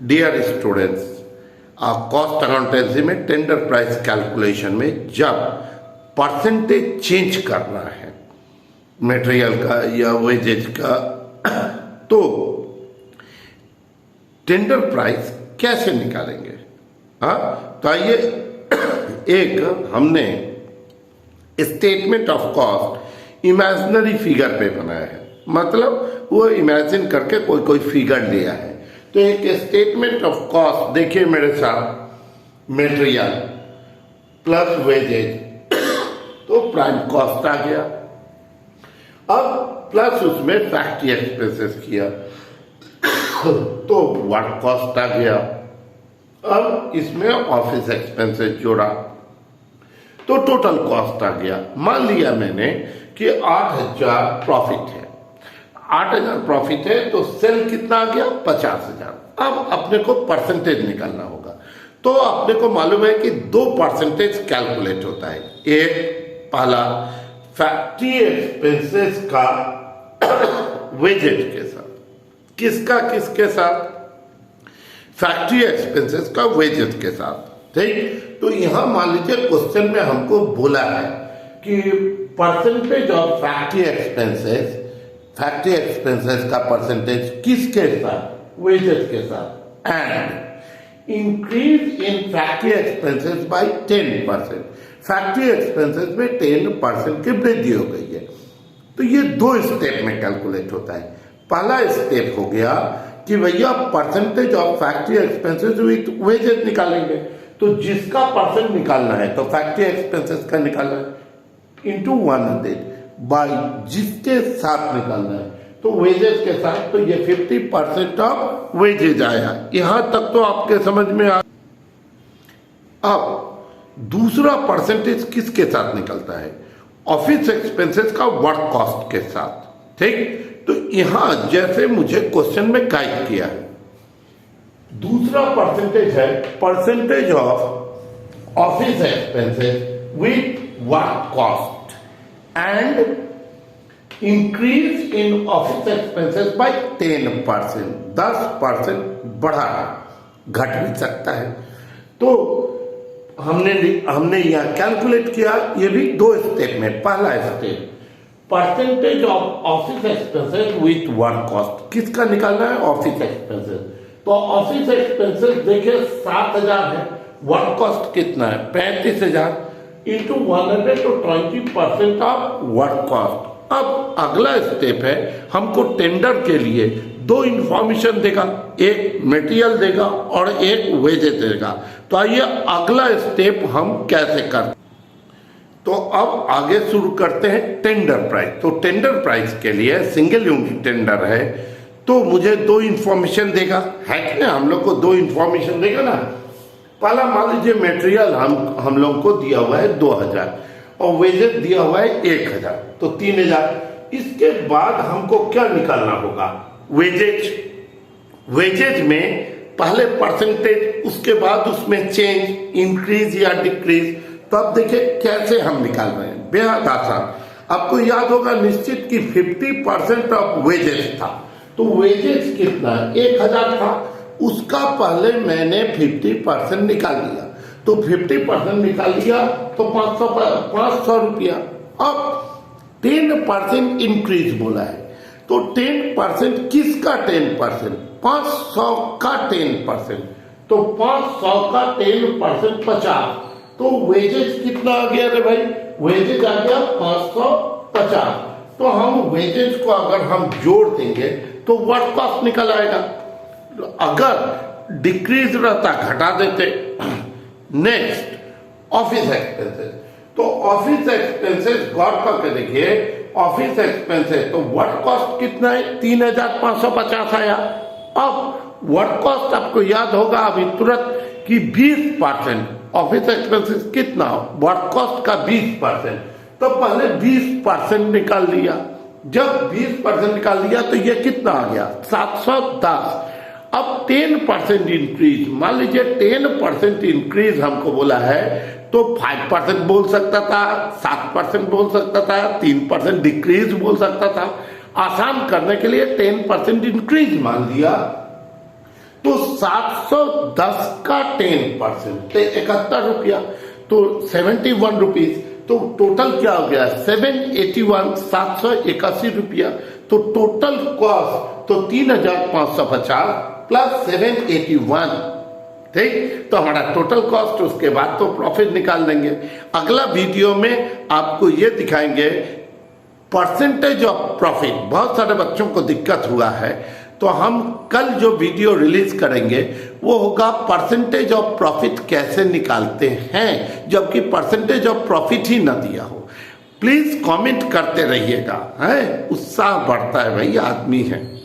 Dear students, cost accountancy में tender price calculation में जब परसेंटेज चेंज करना है मटेरियल का या वेजेज का, तो टेंडर प्राइस कैसे निकालेंगे? तो आइए एक हमने statement of cost imaginary figure पे बनाया है, मतलब वो इमेजिन करके कोई फिगर लिया है। तो एक स्टेटमेंट ऑफ कॉस्ट देखिए मेरे साथ, मटेरियल प्लस वेजेज तो प्राइम कॉस्ट आ गया। अब प्लस उसमें फैक्ट्री एक्सपेंसेस किया तो वर्क कॉस्ट आ गया। अब इसमें ऑफिस एक्सपेंसेस जोड़ा तो टोटल कॉस्ट आ गया। मान लिया मैंने कि 8,000 प्रॉफिट है, 8,000 प्रॉफिट है तो सेल कितना आ गया? 50,000। अब अपने को परसेंटेज निकालना होगा। तो अपने को मालूम है कि 2 परसेंटेज कैलकुलेट होता है। एक पहला फैक्ट्री एक्सपेंसेस का वेजेज के साथ, किसके साथ? फैक्ट्री एक्सपेंसेस का वेजेज के साथ। ठीक, तो यहां मान लीजिए क्वेश्चन में हमको बोला है कि परसेंटेज ऑफ फैक्ट्री एक्सपेंसेस का परसेंटेज किसके साथ? वेजेस के साथ। And increase in factory expenses by 10%, factory expenses में 10% की वृद्धि हो गई है। तो ये 2 स्टेप में कैलकुलेट होता है। पहला स्टेप हो गया कि भैया percentage of factory expenses with wages निकालेंगे। तो जिसका परसेंट निकालना है तो फैक्ट्री एक्सपेंसेस का निकालना है इंटू 100 बाई जिसके साथ निकालना है तो वेजेस के साथ, तो ये 50% ऑफ वेजेज आया। यहां तक तो आपके समझ में आ। अब दूसरा परसेंटेज किसके साथ निकलता है? ऑफिस एक्सपेंसेस का वर्क कॉस्ट के साथ। ठीक, तो यहां जैसे मुझे क्वेश्चन में गाइड किया है, दूसरा परसेंटेज है percentage of office expenses with work cost and increase in office expenses by 10%, 10% बढ़ा, घट भी सकता है। तो हमने यह कैलकुलेट किया। ये भी 2 स्टेप में। पहला step percentage of office expenses with work cost, किसका निकालना है? Office expenses. तो ऑफिस एक्सपेंसेस देखिए 7,000 है, वर्क कॉस्ट कितना है? 35,000 इंटू 100 तो 20% ऑफ वर्क कॉस्ट। अब अगला स्टेप है, हमको टेंडर के लिए 2 इंफॉर्मेशन देगा, एक मटेरियल देगा और एक वेजेज देगा। तो आइए अगला स्टेप हम कैसे करते। तो अब आगे शुरू करते हैं टेंडर प्राइस। तो टेंडर प्राइस के लिए सिंगल यूनिट टेंडर है तो मुझे 2 इंफॉर्मेशन देगा, है कि ना? हम लोग को 2 इंफॉर्मेशन देगा ना। पहला मान लीजिए मटेरियल हम लोग को दिया हुआ है 2,000 और वेजेज दिया हुआ है 1,000, तो 3,000। इसके बाद हमको क्या निकालना होगा? वेजेज में पहले परसेंटेज, उसके बाद उसमें चेंज, इंक्रीज या डिक्रीज। तो अब देखिए कैसे हम निकाल रहे हैं, बेहद आसान। आपको याद होगा निश्चित कि 50% ऑफ वेजेज था, तो वेजेज कितना? 1,000 था, उसका पहले मैंने 50% निकाल लिया। तो 50% निकाल लिया तो 500 रुपया। अब 10% इंक्रीज बोला है, तो 10% किसका 10%? 500 का 10%, तो 500 का 10% 50। तो वेजेज कितना आ गया रे भाई? वेजेज आ गया 550। तो हम वेजेज को अगर हम जोड़ देंगे तो वर्क कॉस्ट निकल आएगा। अगर डिक्रीज रहता घटा देते। Next office expenses. तो ऑफिस एक्सपेंसेस गौर करके देखिए, ऑफिस एक्सपेंसेस तो वर्क कॉस्ट कितना है? 3,550 आया। अब वर्क कॉस्ट आपको याद होगा अभी तुरंत कि 20%, ऑफिस एक्सपेंसेस कितना? वर्क कॉस्ट का 20%। तो पहले 20% निकाल लिया। जब 20% निकाल लिया तो ये कितना आ गया? 710। अब 10% इंक्रीज, मान लीजिए 10% इंक्रीज हमको बोला है तो 5% बोल सकता था, 7% बोल सकता था, 3% डिक्रीज बोल सकता था। आसान करने के लिए 10% इंक्रीज मान लिया। तो 710 का 10% तो 71 रुपया, तो 71 रुपीज, तो टोटल क्या हो गया 781, 781 रुपया। तो टोटल कॉस्ट तो 3550 प्लस 781, ठीक। तो हमारा टोटल कॉस्ट, उसके बाद तो प्रॉफिट निकाल देंगे। अगला वीडियो में आपको ये दिखाएंगे परसेंटेज ऑफ प्रॉफिट। बहुत सारे बच्चों को दिक्कत हुआ है, तो हम कल जो वीडियो रिलीज करेंगे वो होगा परसेंटेज ऑफ प्रॉफिट कैसे निकालते हैं, जबकि परसेंटेज ऑफ प्रॉफिट ही ना दिया हो। प्लीज कमेंट करते रहिएगा, है उत्साह बढ़ता है भाई, आदमी है।